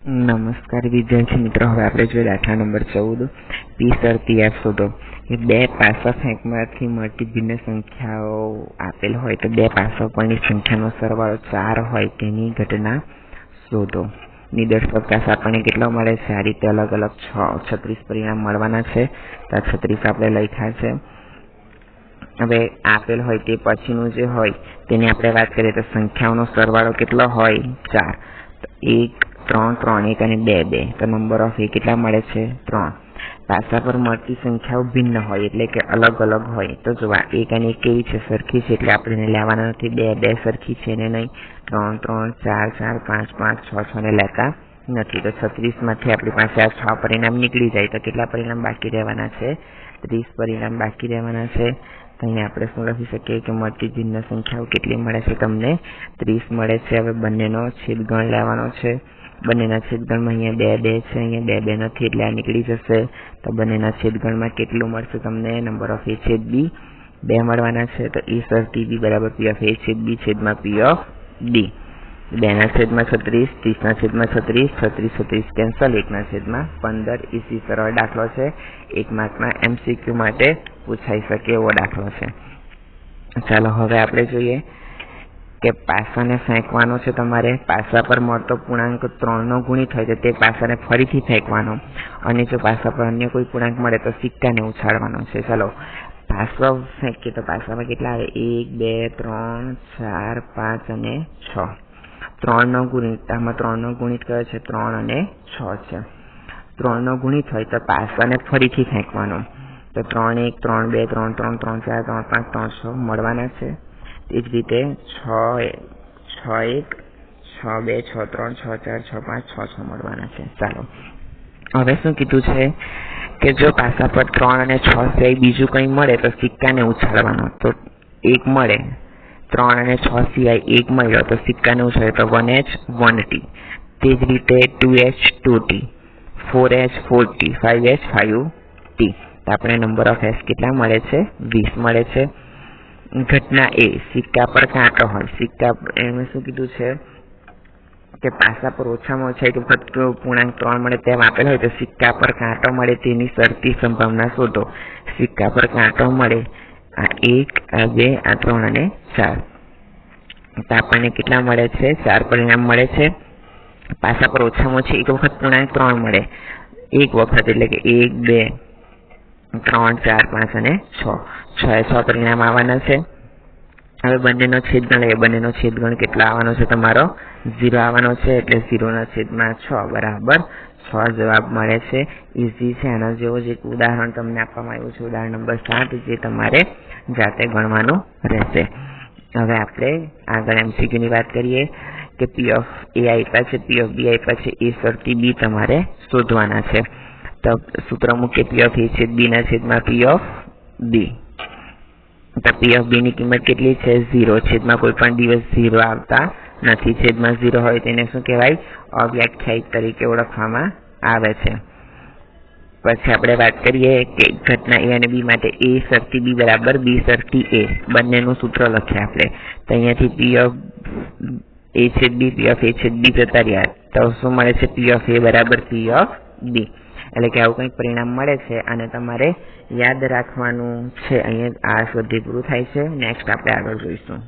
નમસ્કાર વિદ્યાર્થી મિત્રો, હવે આપણે જોઈએ દાખલા નંબર 14 પી શરતી એફ શોધો. એ બે પાસા ફેંકમાંથી મળતી ભિન્ન સંખ્યાઓ આપેલ હોય તો બે પાસા પરની સંખ્યાનો સરવાળો 4 હોય તેની ઘટના શોધો. નિદર્શક પાસ આપણને કેટલો મળે છે? આ રીતે અલગ અલગ 36 પરિણામ મળવાના છે. તો 36 આપણે લખ્યા છે. હવે આપેલ હોય તે પછીનું જે હોય તેની આપણે વાત કરીએ તો સંખ્યાઓનો સરવાળો કેટલો હોય? 4. 1 3 3 1 અને 2 2. તો નંબર ઓફ એ કેટલા મળે છે? 3. પાસા પર મળતી સંખ્યાઓ ભિન્ન હોય એટલે કે અલગ અલગ હોય. તો જો 1 અને 1 કેવી છે? સરખી છે, એટલે આપણે લેવાના નથી. 2 2 સરખી છે ને નહીં. 3 3 4 4 5 5 6 6 ને લેતા નથી. તો 36 માંથી આપણી પાસે આ 6 પરિણામ નીકળી જાય તો કેટલા પરિણામ બાકી રહેવાના છે? 30 પરિણામ બાકી રહેવાના છે. તો અહીંયા આપણે શું લખી શકીએ કે મળતી ભિન્ન સંખ્યાઓ કેટલી મળે છે? તમને 30 મળે છે. હવે બંનેનો છેદગણ લેવાનો છે. બંનેના છેદગણમાં અહીંયા 2 2 છે, અહીંયા 2 2 નથી એટલે આ નીકળી જશે. તો બંનેના છેદગણમાં કેટલું મળશે તમને? નંબર ઓફ એ છેદ બી 2 મળવાના છે. તો એ શરતી બી બરાબર પી ઓફ એ છેદ બી છેદમાં પી ઓફ ડી. 2 ના છેદમાં 36, 30 ના છેદમાં 36, 36 36 કેન્સલ, 1 ના છેદમાં 15. ઇસી સરળ દાખલો છે. 1 માર્કના MCQ માટે પૂછાઈ શકે એવો દાખલો છે. ચાલો હવે આપણે જોઈએ કે પાસાને ફેંકવાનો છે. તમારે પાસા પર મળતો પૂર્ણાંક 3 નો ગુણિત હોય તો તે પાસાને ફરીથી ફેંકવાનો, અને જો પાસા પર અન્ય કોઈ પૂર્ણાંક મળે તો સિક્કાને ઉછાળવાનો છે. ચાલો પાસો ફેંકીએ તો પાસામાં કેટલા આવે? 1 2 3 4 5 અને 6. 3 નો ગુણિત, આમાં 3 નો ગુણિત કયો છે? 3 અને 6 છે. 3 નો ગુણિત હોય તો પાસાને ફરીથી ફેંકવાનો. તો 3 1 3 2 3 3 3 4 3 5 3 6 મળવાના છે. એ જ રીતે 6 1 6 2 6 3 6 4 6 5 6 6 મળવાના છે. ચાલો હવે શું કીધું છે કે જો પાસા પર 3 અને 6 સિવાય બીજું કંઈ મળે તો સિક્કાને ઉછાળવાનો. તો 1 મળે, 3 અને 6 સિવાય 1 મળ્યો તો સિક્કાને ઉછાળે તો 1H 1T. તે જ રીતે 2H 2T, 4H 4T, 5H 5T. તો આપણે નંબર ઓફ એસ કેટલા મળે છે? 20 મળે છે. ઘટના એ સિક્કા પર કાંટો હોય. સિક્કા એમાં શું કીધું છે કે પાસા પર ઓછામાં ઓછા એક વખત પૂર્ણાંક 3 મળે તેમ આપેલ હોય તો સિક્કા પર કાંટો મળે તેની શરતી સંભાવના શોધો. સિક્કા પર કાંટો મળે આ 1 આ 2 આ 3 અને 4. તો આપણને કેટલા મળે છે? 4 પરિણામ મળે છે. પાસા પર ઓછામાં ઓછી એક વખત પૂર્ણાંક 3 મળે, એક વખત એટલે કે 1 2 3 4 5 અને 6. 6 પરિણામ આવવાના છે. હવે બંનેનો છેદગણ લઈએ. બંનેનો છેદગણ કેટલા આવવાનો છે? તમારો 0 આવવાનો છે. એટલે 0 ના છેદમાં 6 બરાબર 6 જવાબ મળે છે. ઇઝી છે. આના જેવો જ એક ઉદાહરણ તમને આપવામાં આવ્યું છે, ઉદાહરણ નંબર 7, જે તમારે જાતે ગણવાનું રહેશે. હવે આપણે આગળ MCQ ની વાત કરીએ કે પી ઓફ એ આપ્યા છે, પી ઓફ બી આપ્યા છે, એ શરતી બી તમારે શોધવાના છે. તો સૂત્ર મૂકે પી ઓફ એ છેદ બી ના છેદમાં પી ઓફ બી. તો પી ઓફ બી ની કિંમત કેટલી છે? 0. છેદમાં કોઈ પણ દિવસ 0 આવતા નથી. છેદમાં 0 હોય તેને શું કહેવાય? અવ્યાખ્યાયિત તરીકે ઓળખવામાં આવે છે. પછી આપણે વાત કરીએ કે ઘટના એ અને બી માટે એ શરતી બી બરાબર બી શરતી એ. બંનેનું સૂત્ર લખીએ આપણે. તો અહીંયાથી પી ઓફ એ છેદ બી, પી ઓફ એ છેદ બી જતા રહ્યા તો શું મળે છે? પી ઓફ એ બરાબર પી ઓફ બી. એટલે કે આવું કંઈક પરિણામ મળે છે અને તમારે યાદ રાખવાનું છે. અહીંયા આ સ્વાધ્યાય પૂરું થાય છે. નેક્સ્ટ આપણે આગળ જોઈશું.